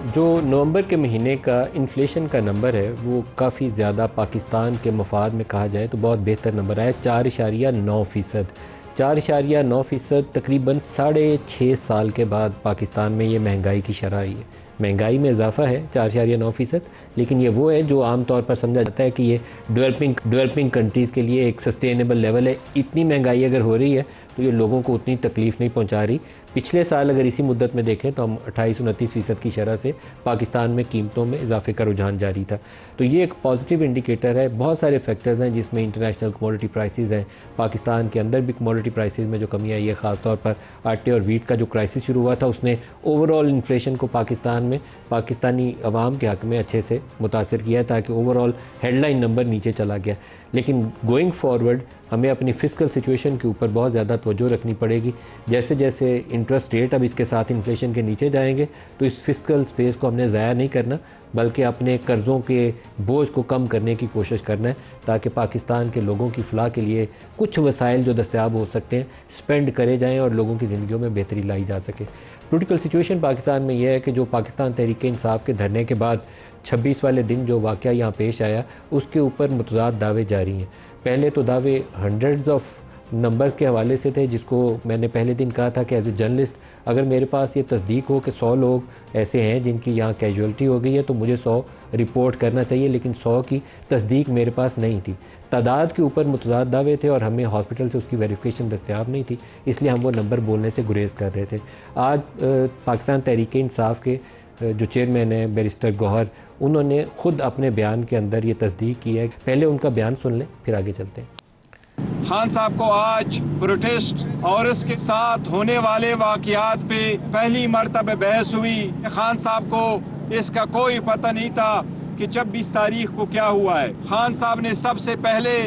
جو نومبر کے مہینے کا انفلیشن کا نمبر ہے وہ کافی زیادہ پاکستان کے مفاد میں کہا جائے تو بہت بہتر نمبر آیا، 4.9%۔ 4.9% تقریباً 6.5 سال کے بعد پاکستان میں یہ مہنگائی کی شرح آئی ہے۔ مہنگائی میں اضافہ ہے 4.9%، لیکن یہ وہ ہے جو عام طور پر سمجھا جاتا ہے کہ یہ ڈیولپنگ کنٹریز کے لیے ایک سسٹینیبل لیول ہے۔ اتنی مہنگائی اگر ہو رہی ہے تو یہ لوگوں کو اتنی تکلیف نہیں پہنچا رہی۔ پچھلے سال اگر اسی مدت میں دیکھیں تو ہم 28-29% کی شرح سے پاکستان میں قیمتوں میں اضافے کا رجحان جاری تھا، تو یہ ایک پازیٹیو انڈیکیٹر ہے۔ بہت سارے فیکٹرز ہیں جس میں انٹرنیشنل کموڈٹی پرائسز ہیں، پاکستان کے اندر بھی کموڈٹی پرائسز میں جو کمی آئی ہے، خاص طور پر آٹے اور ویٹ کا جو کرائسس شروع ہوا تھا اس نے اوور آل انفلیشن کو پاکستان میں پاکستانی عوام کے حق میں اچھے سے متاثر کیا ہے، تاکہ over all had line number نیچے چلا گیا۔ لیکن گوئنگ فارورڈ ہمیں اپنی فسکل سچویشن کے اوپر بہت زیادہ توجہ رکھنی پڑے گی۔ جیسے جیسے انٹرسٹ ریٹ اب اس کے ساتھ انفلیشن کے نیچے جائیں گے تو اس فسکل سپیس کو ہم نے ضائع نہیں کرنا، بلکہ اپنے قرضوں کے بوجھ کو کم کرنے کی کوشش کرنا ہے، تاکہ پاکستان کے لوگوں کی فلاح کے لیے کچھ وسائل جو دستیاب ہو سکتے ہیں سپینڈ کرے جائیں اور لوگوں کی زندگیوں میں بہتری لائی جا سکے۔ پولیٹیکل سچویشن پاکستان میں یہ ہے کہ جو پاکستان تحریک انصاف کے دھرنے کے بعد 26 والے دن جو واقعہ یہاں پیش آیا اس کے اوپر متضاد دعوے جاری ہیں۔ پہلے تو دعوے ہنڈریڈز آف نمبرز کے حوالے سے تھے، جس کو میں نے پہلے دن کہا تھا کہ ایز اے جرنلسٹ اگر میرے پاس یہ تصدیق ہو کہ 100 لوگ ایسے ہیں جن کی یہاں کیجولٹی ہو گئی ہے تو مجھے 100 رپورٹ کرنا چاہیے، لیکن 100 کی تصدیق میرے پاس نہیں تھی۔ تعداد کے اوپر متضاد دعوے تھے اور ہمیں ہاسپٹل سے اس کی ویریفیکیشن دستیاب نہیں تھی، اس لیے ہم وہ نمبر بولنے سے گریز کر رہے تھے۔ آج پاکستان تحریک انصاف کے جو چیئرمین ہیں بیرسٹر گوہر، انہوں نے خود اپنے بیان کے اندر یہ تصدیق کی ہے۔ پہلے ان کا بیان سن لیں پھر آگے چلتے ہیں۔ خان صاحب کو آج پروٹیسٹ اور اس کے ساتھ ہونے والے واقعات پہ پہلی مرتبہ بحث ہوئی۔ خان صاحب کو اس کا کوئی پتہ نہیں تھا کہ 26 تاریخ کو کیا ہوا ہے۔ خان صاحب نے سب سے پہلے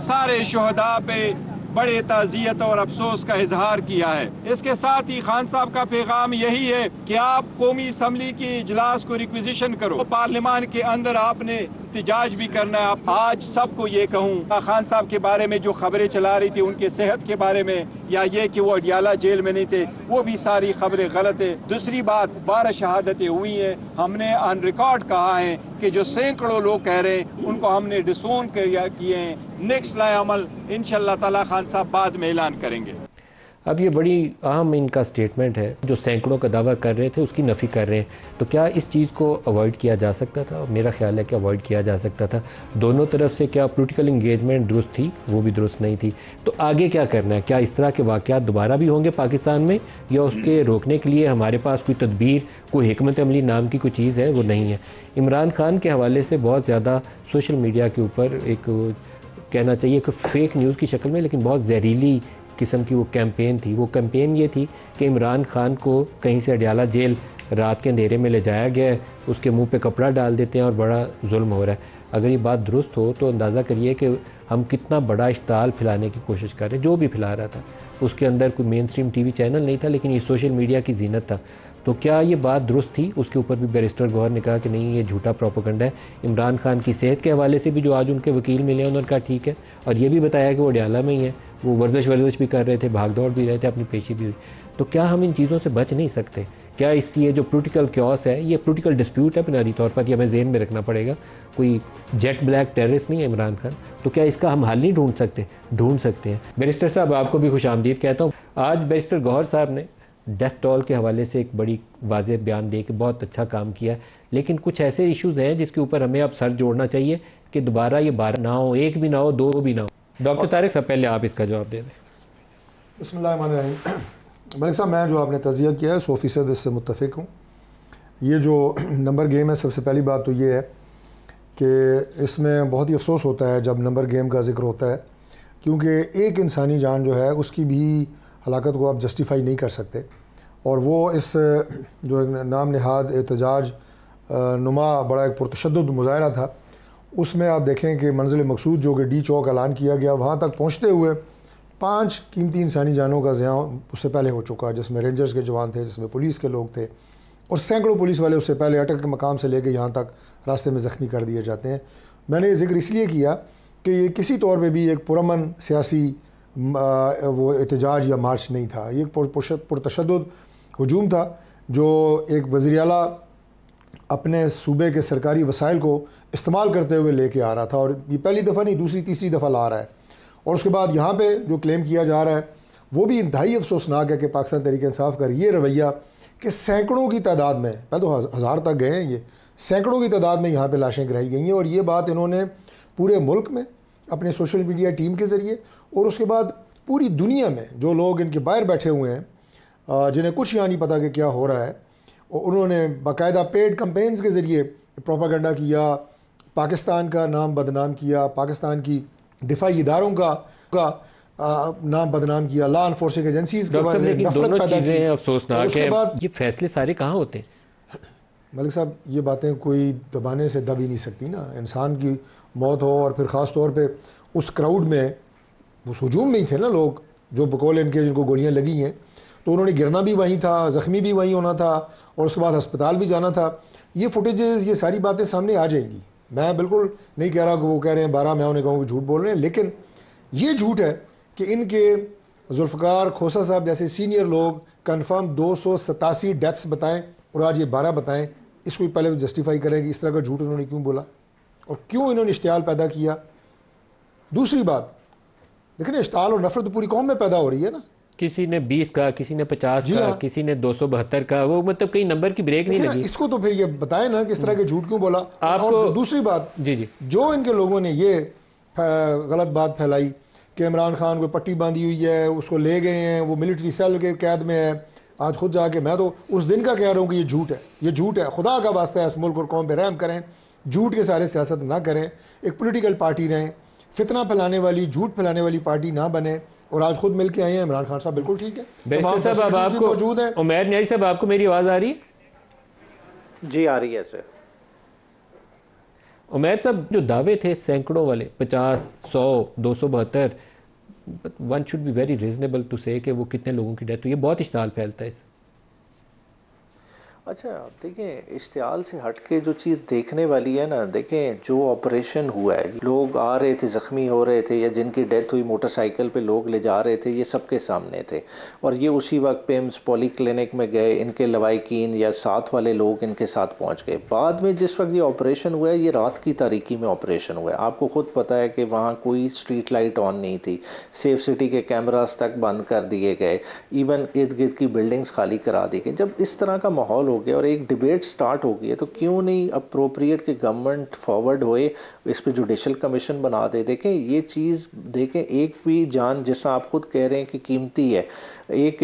سارے شہداء پہ بڑے تعزیت اور افسوس کا اظہار کیا ہے۔ اس کے ساتھ ہی خان صاحب کا پیغام یہی ہے کہ آپ قومی اسمبلی کی اجلاس کو ریکویزیشن کرو، پارلیمان کے اندر آپ نے احتجاج بھی کرنا ہے۔ آج سب کو یہ کہوں، خان صاحب کے بارے میں جو خبریں چلا رہی تھی ان کے صحت کے بارے میں یا یہ کہ وہ اڈیالہ جیل میں نہیں تھے، وہ بھی ساری خبریں غلط ہے۔ دوسری بات، 12 شہادتیں ہوئی ہیں، ہم نے آن ریکارڈ کہا ہے کہ جو سینکڑوں لوگ کہہ رہے ہیں ان کو ہم نے ڈسون کیے ہیں۔ نیکسٹ لائے عمل انشاءاللہ تعالی خان صاحب بعد میں اعلان کریں گے۔ اب یہ بڑی اہم ان کا سٹیٹمنٹ ہے، جو سینکڑوں کا دعویٰ کر رہے تھے اس کی نفی کر رہے ہیں، تو کیا اس چیز کو اوائڈ کیا جا سکتا تھا؟ میرا خیال ہے کہ اوائڈ کیا جا سکتا تھا۔ دونوں طرف سے کیا پولیٹیکل انگیجمنٹ درست تھی؟ وہ بھی درست نہیں تھی۔ تو آگے کیا کرنا ہے؟ کیا اس طرح کے واقعات دوبارہ بھی ہوں گے پاکستان میں، یا اس کے روکنے کے لیے ہمارے پاس کوئی تدبیر، کوئی حکمت عملی نام کی کوئی چیز ہے؟ وہ نہیں ہے۔ عمران خان کے حوالے سے بہت زیادہ سوشل میڈیا کے اوپر ایک کہنا چاہیے کہ فیک نیوز کی شکل میں، لیکن بہت زہریلی قسم کی وہ کیمپین تھی۔ وہ کیمپین یہ تھی کہ عمران خان کو کہیں سے اڈیالہ جیل رات کے اندھیرے میں لے جایا گیا ہے، اس کے منہ پہ کپڑا ڈال دیتے ہیں اور بڑا ظلم ہو رہا ہے۔ اگر یہ بات درست ہو تو اندازہ کریے کہ ہم کتنا بڑا اشتعال پھیلانے کی کوشش کر رہے ہیں۔ جو بھی پھیلا رہا تھا اس کے اندر کوئی مین سٹریم ٹی وی چینل نہیں تھا، لیکن یہ سوشل میڈیا کی زینت تھا۔ تو کیا یہ بات درست تھی؟ اس کے اوپر بھی بیرسٹر گوہر نے کہا کہ نہیں، یہ جھوٹا پروپیگنڈا ہے۔ عمران خان کی صحت کے حوالے سے بھی جو آج ان کے وکیل ملے انہوں نے کہا ٹھیک ہے، اور یہ بھی بتایا کہ وہ اڈیالہ میں ہی ہے، وہ ورزش بھی کر رہے تھے، بھاگ دوڑ بھی رہے تھے، اپنی پیشی بھی ہوئی۔ تو کیا ہم ان چیزوں سے بچ نہیں سکتے؟ کیا اس یہ جو پولیٹیکل کیوس ہے، یہ پولیٹیکل ڈسپیوٹ ہے بنیادی طور پر، یہ ہمیں ذہن میں رکھنا پڑے گا۔ کوئی جیٹ بلیک ٹیررسٹ نہیں ہے عمران خان، تو کیا اس کا ہم حل نہیں ڈھونڈ سکتے ہیں؟ بیرسٹر صاحب آپ کو بھی خوش آمدید کہتا ہوں۔ آج بیرسٹر گوہر صاحب نے ڈیتھ ٹول کے حوالے سے ایک بڑی واضح بیان دے کے بہت اچھا کام کیا، لیکن کچھ ایسے ایشوز ہیں جس کے اوپر ہمیں اب سر جوڑنا چاہیے کہ دوبارہ یہ 12 نہ ہو، 1 بھی نہ ہو، 2 بھی نہ ہو۔ ڈاکٹر طارق صاحب پہلے آپ اس کا جواب دے دیں۔ بسم اللہ الرحمن الرحیم۔ ملک صاحب، میں جو آپ نے تجزیہ کیا ہے 100% اس سے متفق ہوں۔ یہ جو نمبر گیم ہے، سب سے پہلی بات تو یہ ہے کہ اس میں بہت ہی افسوس ہوتا ہے جب نمبر گیم کا ذکر ہوتا ہے، کیونکہ ایک انسانی جان جو ہے اس کی بھی ہلاکت کو آپ جسٹیفائی نہیں کر سکتے، اور وہ اس جو نام نہاد احتجاج نما بڑا ایک پرتشدد مظاہرہ تھا، اس میں آپ دیکھیں کہ منزل مقصود جو کہ ڈی چوک اعلان کیا گیا، وہاں تک پہنچتے ہوئے 5 قیمتی انسانی جانوں کا زیاں اس سے پہلے ہو چکا، جس میں رینجرز کے جوان تھے، جس میں پولیس کے لوگ تھے، اور سینکڑوں پولیس والے اس سے پہلے اٹک کے مقام سے لے کے یہاں تک راستے میں زخمی کر دیے جاتے ہیں۔ میں نے یہ ذکر اس لیے کیا کہ یہ کسی طور پہ بھی ایک پرامن سیاسی وہ احتجاج یا مارچ نہیں تھا، یہ ایک پرتشدد ہجوم تھا جو ایک وزیر اعلیٰ اپنے صوبے کے سرکاری وسائل کو استعمال کرتے ہوئے لے کے آ رہا تھا، اور یہ پہلی دفعہ نہیں دوسری تیسری دفعہ لا رہا ہے. اور اس کے بعد یہاں پہ جو کلیم کیا جا رہا ہے وہ بھی انتہائی افسوسناک ہے کہ پاکستان تحریک انصاف کا یہ رویہ کہ سینکڑوں کی تعداد میں، پہلے تو ہزار تک گئے ہیں، یہ سینکڑوں کی تعداد میں یہاں پہ لاشیں گرائی گئی ہیں. اور یہ بات انہوں نے پورے ملک میں اپنے سوشل میڈیا ٹیم کے ذریعے اور اس کے بعد پوری دنیا میں جو لوگ ان کے باہر بیٹھے ہوئے ہیں جنہیں کچھ یہاں نہیں پتہ کہ کیا ہو رہا ہے، اور انہوں نے باقاعدہ پیڈ کمپینز کے ذریعے پروپاگنڈا کیا، پاکستان کا نام بدنام کیا، پاکستان کی دفاعی اداروں کا نام بدنام کیا، لا انفورسنگ ایجنسیز کے بارے میں نفرت پیدا کی. افسوسناک ہے یہ فیصلے سارے کہاں ہوتے ہیں ملک صاحب؟ یہ باتیں کوئی دبانے سے دب ہی نہیں سکتی نا. انسان کی موت ہو، اور پھر خاص طور پہ اس کراؤڈ میں، اس ہجوم میں ہی تھے نا لوگ جو بقول ان کے جن کو گولیاں لگی ہیں، تو انہوں نے گرنا بھی وہیں تھا، زخمی بھی وہیں ہونا تھا، اور اس کے بعد ہسپتال بھی جانا تھا. یہ فوٹیجز، یہ ساری باتیں سامنے آ جائیں گی. میں بالکل نہیں کہہ رہا کہ وہ کہہ رہے ہیں 12، میں انہیں کہوں کہ جھوٹ بول رہے ہیں، لیکن یہ جھوٹ ہے کہ ان کے ذوالفقار کھوسا صاحب جیسے سینئر لوگ کنفرم 287 ڈیتھس بتائیں اور آج یہ 12 بتائیں. اس کو پہلے تو جسٹیفائی کریں کہ اس طرح کا جھوٹ انہوں نے کیوں بولا اور کیوں انہوں نے اشتعال پیدا کیا. دوسری بات دیکھیں، اشتعال اور نفرت پوری قوم میں پیدا ہو رہی ہے نا. کسی نے 20 کا، کسی نے 50 کا، کسی نے 272 کا، وہ مطلب کئی نمبر کی بریک نہیں لگی. اس کو تو پھر یہ بتائیں نا کہ اس طرح کے جھوٹ کیوں بولا. اور دوسری بات، جی جو ان کے لوگوں نے یہ غلط بات پھیلائی کہ عمران خان کو پٹی باندھی ہوئی ہے، اس کو لے گئے ہیں، وہ ملٹری سیل کے قید میں ہے. آج خود جا کے میں تو اس دن کا کہہ رہا ہوں کہ یہ جھوٹ ہے، یہ جھوٹ ہے. خدا کا واسطہ ہے اس ملک اور قوم پہ رحم کریں، جھوٹ کے سارے سیاست نہ کریں. ایک پولیٹیکل پارٹی رہیں، فتنہ پھیلانے والی، جھوٹ پھیلانے والی پارٹی نہ بنے. اور آج خود مل کے آئے ہیں عمران خان صاحب، بالکل ٹھیک ہے. بیرسٹر صاحب آپ کو موجود ہیں. عمیر نیازی صاحب، آپ کو میری آواز آ رہی ہے؟ جی آ رہی ہے سر. عمیر صاحب، جو دعوے تھے سینکڑوں والے، 50، 100، 272، one should be very reasonable to سے کہ وہ کتنے لوگوں کی ڈیتھ ہوئی. یہ بہت اشتعال پھیلتا ہے اس. اچھا دیکھیں، اشتعال سے ہٹ کے جو چیز دیکھنے والی ہے نا، دیکھیں جو آپریشن ہوا ہے، لوگ آ رہے تھے، زخمی ہو رہے تھے، یا جن کی ڈیتھ ہوئی موٹر سائیکل پہ لوگ لے جا رہے تھے، یہ سب کے سامنے تھے. اور یہ اسی وقت پیمز پولی کلینک میں گئے، ان کے لوائقین یا ساتھ والے لوگ ان کے ساتھ پہنچ گئے. بعد میں جس وقت یہ آپریشن ہوا ہے، یہ رات کی تاریکی میں آپریشن ہوا ہے. آپ کو خود پتہ ہے کہ وہاں کوئی اسٹریٹ لائٹ آن نہیں تھی، سیف سٹی کے کیمراز تک بند کر دیے گئے، ایون ارد گرد کی بلڈنگز خالی کرا دی گئی. جب اس طرح کا ماحول ہو گیا اور ایک ڈیبیٹ سٹارٹ ہو گئی ہے، تو کیوں نہیں اپروپریٹ کہ گورنمنٹ فارورڈ ہوئے، اس پہ جوڈیشل کمیشن بنا دے. دیکھیں یہ چیز، دیکھیں ایک بھی جان جیسا آپ خود کہہ رہے ہیں کہ قیمتی ہے، ایک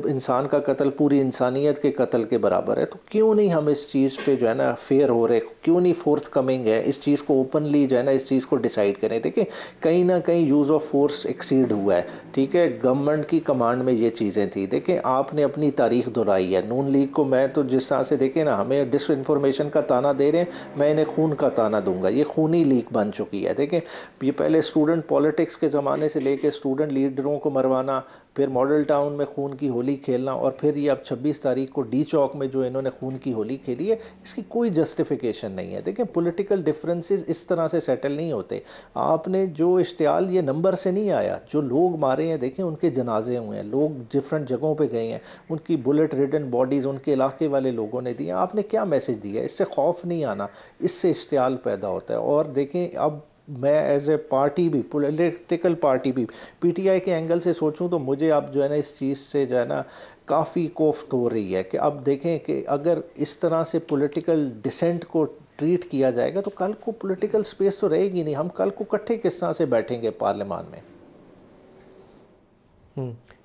انسان کا قتل پوری انسانیت کے قتل کے برابر ہے. تو کیوں نہیں ہم اس چیز پہ جو ہے نا فیئر ہو رہے، کیوں نہیں فورتھ کمنگ ہے، اس چیز کو اوپنلی جو ہے نا اس چیز کو ڈیسائیڈ کریں. دیکھیں کہیں نہ کہیں یوز آف فورس ایکسیڈ ہوا ہے، ٹھیک ہے، گورنمنٹ کی کمانڈ میں یہ چیزیں تھیں. دیکھیں آپ نے اپنی تاریخ دہرائی ہے. نون لیگ کو میں تو جس طرح سے دیکھیں نا، ہمیں ڈس انفارمیشن کا تانا دے رہے ہیں، میں انہیں خون کا تانا دوں گا. یہ خونی لیگ بن چکی ہے. دیکھیں یہ پہلے اسٹوڈنٹ پالیٹکس کے زمانے سے لے کے اسٹوڈنٹ لیڈروں کو مروانا، پھر ماڈل ٹاؤن میں خون کی ہولی کھیلنا، اور پھر یہ اب 26 تاریخ کو ڈی چوک میں جو انہوں نے خون کی ہولی کھیلی ہے، اس کی کوئی جسٹیفیکیشن نہیں ہے. دیکھیں پولیٹیکل ڈفرینسز اس طرح سے سیٹل نہیں ہوتے. آپ نے جو اشتعال، یہ نمبر سے نہیں آیا، جو لوگ مارے ہیں دیکھیں ان کے جنازے ہوئے ہیں، لوگ ڈفرینٹ جگہوں پہ گئے ہیں، ان کی بلٹ ریڈن باڈیز ان کے علاقے والے لوگوں نے دی. آپ نے کیا میسج دیا؟ اس سے خوف نہیں آنا، اس سے اشتعال پیدا ہوتا ہے. اور دیکھیں اب میں ایز اے پارٹی بھی، پولیٹیکل پارٹی بھی، پی ٹی آئی کے اینگل سے سوچوں تو مجھے اب جو ہے نا اس چیز سے جو ہے نا کافی کوفت ہو رہی ہے کہ اب دیکھیں کہ اگر اس طرح سے پولیٹیکل ڈسینٹ کو ٹریٹ کیا جائے گا تو کل کو پولیٹیکل سپیس تو رہے گی نہیں. ہم کل کو اکٹھے کس طرح سے بیٹھیں گے پارلیمان میں؟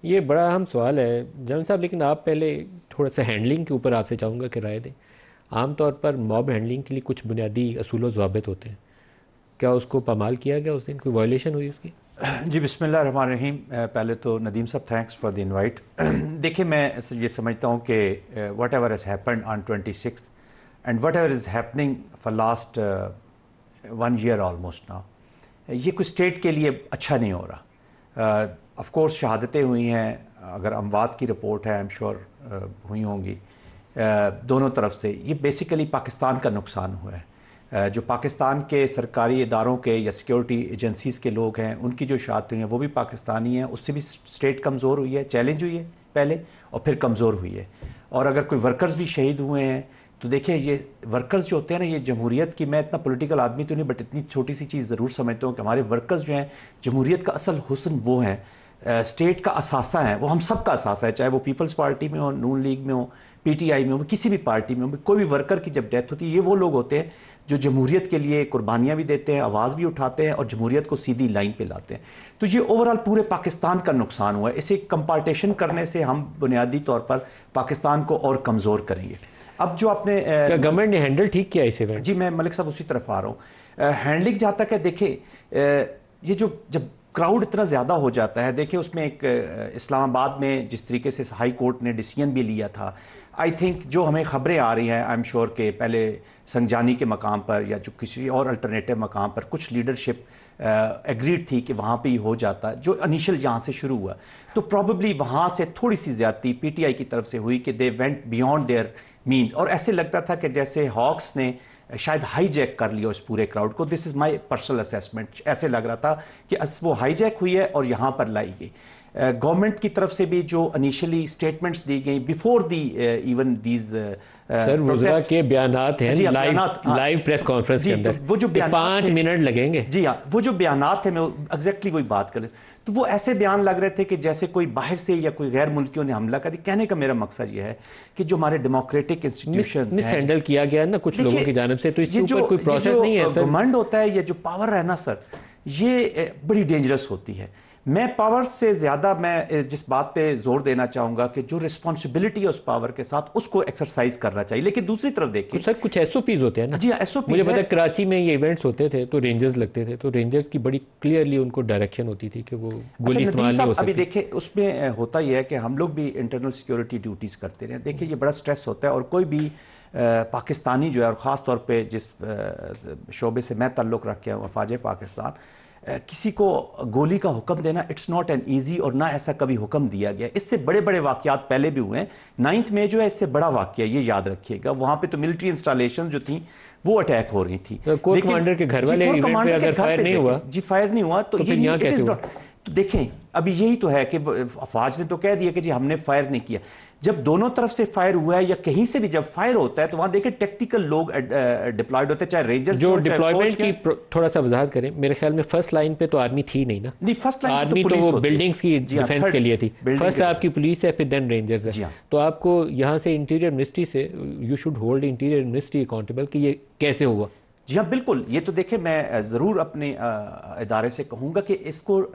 یہ بڑا اہم سوال ہے جنرل صاحب. لیکن آپ پہلے تھوڑا سا ہینڈلنگ کے اوپر آپ سے چاہوں گا کہ رائے دیں. عام طور پر موب ہینڈلنگ کے لیے کچھ بنیادی اصول و ضوابط ہوتے ہیں، کیا اس کو پامال کیا گیا؟ اس دن کوئی وائلیشن ہوئی اس کی؟ جی بسم اللہ الرحمن الرحیم. پہلے تو ندیم صاحب تھینکس فار دی انوائٹ. دیکھیں میں یہ سمجھتا ہوں کہ what ever has happened on 26 and what ever is happening for last 1 year almost now, یہ کوئی اسٹیٹ کے لیے اچھا نہیں ہو رہا. آف کورس شہادتیں ہوئی ہیں، اگر اموات کی رپورٹ ہے ایم شور ہوئی ہوں گی دونوں طرف سے. یہ بیسیکلی پاکستان کا نقصان ہوا ہے. جو پاکستان کے سرکاری اداروں کے یا سیکیورٹی ایجنسیز کے لوگ ہیں، ان کی جو شہادتیں ہوئی ہیں وہ بھی پاکستانی ہیں. اس سے بھی اسٹیٹ کمزور ہوئی ہے، چیلنج ہوئی ہے پہلے اور پھر کمزور ہوئی ہے. اور اگر کوئی ورکرز بھی شہید ہوئے ہیں تو دیکھیں یہ ورکرز جو ہوتے ہیں نا، یہ جمہوریت کی، میں اتنا پولیٹیکل آدمی تو نہیں بٹ اتنی چھوٹی سی چیز ضرور سمجھتا ہوں کہ ہمارے ورکرز جو ہیں جمہوریت کا اصل حسن وہ ہیں، اسٹیٹ کا اثاثہ ہیں، وہ ہم سب کا اثاثہ ہے، چاہے وہ پیپلز پارٹی میں ہو، نون لیگ میں ہو، پی ٹی آئی میں ہو، کسی بھی پارٹی میں ہو، کوئی بھی ورکر کی جب ڈیتھ ہوتی ہے یہ وہ لوگ ہوتے ہیں جو جمہوریت کے لیے قربانیاں بھی دیتے ہیں، آواز بھی اٹھاتے ہیں اور جمہوریت کو سیدھی لائن پہ لاتے ہیں. تو یہ اوورال پورے پاکستان کا نقصان ہوا ہے. اسے کمپارٹیشن کرنے سے ہم بنیادی طور پر پاکستان کو اور کمزور کریں گے. اب جو آپ نے گورنمنٹ نے ہینڈل ٹھیک کیا اسے؟ جی میں ملک صاحب اسی طرف آ رہا ہوں. ہینڈلنگ جہاں تک ہے، دیکھیں یہ جو جب کراؤڈ اتنا زیادہ ہو جاتا ہے، دیکھیں اس میں ایک اسلام آباد میں جس طریقے سے ہائی کورٹ نے ڈیسیژن بھی لیا تھا، آئی تھنک جو ہمیں خبریں آ رہی ہیں، آئی ایم شیور کہ پہلے سنجانی کے مقام پر یا جو کسی اور الٹرنیٹیو مقام پر کچھ لیڈرشپ ایگریڈ تھی کہ وہاں پہ ہی ہو جاتا، جو انیشل یہاں سے شروع ہوا، تو پروبیبلی وہاں سے تھوڑی سی زیادتی پی ٹی آئی کی طرف سے ہوئی کہ they went beyond their means, اور ایسے لگتا تھا کہ جیسے ہاکس نے شاید ہائی جیک کر لیا اس پورے کراؤڈ کو. دس از مائی پرسنل اسیسمنٹ. ایسے لگ رہا تھا کہ وہ ہائی جیک ہوئی ہے اور یہاں پر لائی گئی. گورنمنٹ کی طرف سے بھی جو انیشلی سٹیٹمنٹس دی گئی بیفور دی ایون دیز سر وزراء کے بیانات ہیں لائیو پریس کانفرنس کے اندر، وہ جو 5 منٹ لگیں گے. جی ہاں، وہ جو بیانات ہیں میں ایگزیکٹلی وہی بات کریں تو وہ ایسے بیان لگ رہے تھے کہ جیسے کوئی باہر سے یا کوئی غیر ملکیوں نے حملہ کر دیا. کہنے کا میرا مقصد یہ ہے کہ جو ہمارے ڈیموکریٹک انسٹیٹیوشنز مس ہینڈل کیا گیا نا کچھ لوگوں کی جانب سے، تو اس کے اوپر کوئی پروسیس نہیں ہے سر. گورنمنٹ ہوتا ہے، یہ جو پاور ہے نا سر، یہ بڑی ڈینجرس ہوتی ہے. میں پاور سے زیادہ میں جس بات پہ زور دینا چاہوں گا کہ جو رسپانسبلٹی ہے اس پاور کے ساتھ اس کو ایکسرسائز کرنا چاہیے. لیکن دوسری طرف دیکھیں سر کچھ ایس او پیز ہوتے ہیں نا. جی ایس او پی مجھے پتا کراچی میں یہ ایونٹس ہوتے تھے تو رینجرز لگتے تھے، تو رینجرز کی بڑی کلیئرلی ان کو ڈائریکشن ہوتی تھی کہ وہ گولی استعمال نہیں ہو سکتی. ابھی دیکھیں اس میں ہوتا یہ ہے کہ ہم لوگ بھی انٹرنل سیکیورٹی ڈیوٹیز کرتے رہے. دیکھیں یہ بڑا سٹریس ہوتا ہے، اور کوئی بھی پاکستانی جو ہے، اور خاص طور پہ جس شعبے سے میں تعلق رکھے ہوں افواج پاکستان، کسی کو گولی کا حکم دینا اٹس ناٹ این ایزی، اور نہ ایسا کبھی حکم دیا گیا. اس سے بڑے بڑے واقعات پہلے بھی ہوئے ہیں. 9 مئی جو ہے اس سے بڑا واقعہ، یہ یاد رکھیے گا، وہاں پہ تو ملٹری انسٹالیشن جو تھیں وہ اٹیک ہو رہی تھی. کور کمانڈر کے گھر والے ایونٹ پہ اگر فائر نہیں ہوا، جی فائر نہیں ہوا تو یہاں کیسے ہوا؟ تو دیکھیں ابھی یہی تو ہے کہ افواج نے تو کہہ دیا کہ جی ہم نے فائر نہیں کیا. جب دونوں طرف سے فائر ہوا ہے یا کہیں سے بھی جب فائر ہوتا ہے تو وہاں دیکھیں ٹیکٹیکل لوگ ڈپلائیڈ ہوتے ہیں، چاہے رینجرز جو ڈپلائمنٹ کی تھوڑا سا وضاحت کریں. میرے خیال میں فرسٹ لائن پہ تو آرمی تھی نہیں نا. نہیں، فرسٹ لائن آرمی تو وہ بلڈنگز کی ڈیفنس کے لیے تھی. فرسٹ آپ کی پولیس ہے، پھر دین رینجرز ہے. تو آپ کو یہاں سے انٹیریئر منسٹری سے you should hold interior ministry accountable کہ یہ کیسے ہوا. جی ہاں بالکل. یہ تو دیکھیں میں ضرور اپنے ادارے سے کہوں گا کہ اس کو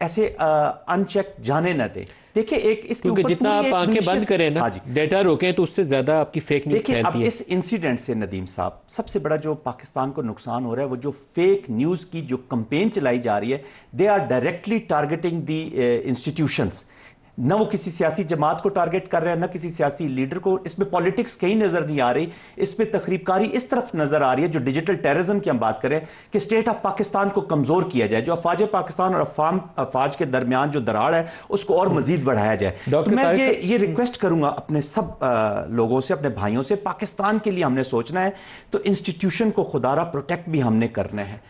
ایسے ان چیک جانے نہ دیں. دیکھیں ایک اس کے اوپر جتنا آپ آنکھیں بند کریں نا، ڈیٹا روکیں، تو اس سے زیادہ آپ کی فیک نیوز پھیلتی ہے. اب اس انسیڈنٹ سے ندیم صاحب سب سے بڑا جو پاکستان کو نقصان ہو رہا ہے وہ جو فیک نیوز کی جو کمپین چلائی جا رہی ہے، they are directly targeting the institutions. نہ وہ کسی سیاسی جماعت کو ٹارگٹ کر رہے ہیں، نہ کسی سیاسی لیڈر کو. اس میں پالیٹکس کہیں نظر نہیں آ رہی. اس میں تخریب کاری اس طرف نظر آ رہی ہے. جو ڈیجیٹل ٹیررزم کی ہم بات کریں کہ اسٹیٹ آف پاکستان کو کمزور کیا جائے، جو افواج پاکستان اور افواج کے درمیان جو دراڑ ہے اس کو اور مزید بڑھایا جائے. میں یہ ریکویسٹ کروں گا اپنے سب لوگوں سے، اپنے بھائیوں سے، پاکستان کے لیے ہم نے سوچنا ہے تو انسٹیٹیوشن کو خدا را پروٹیکٹ بھی ہم نے کرنا ہے.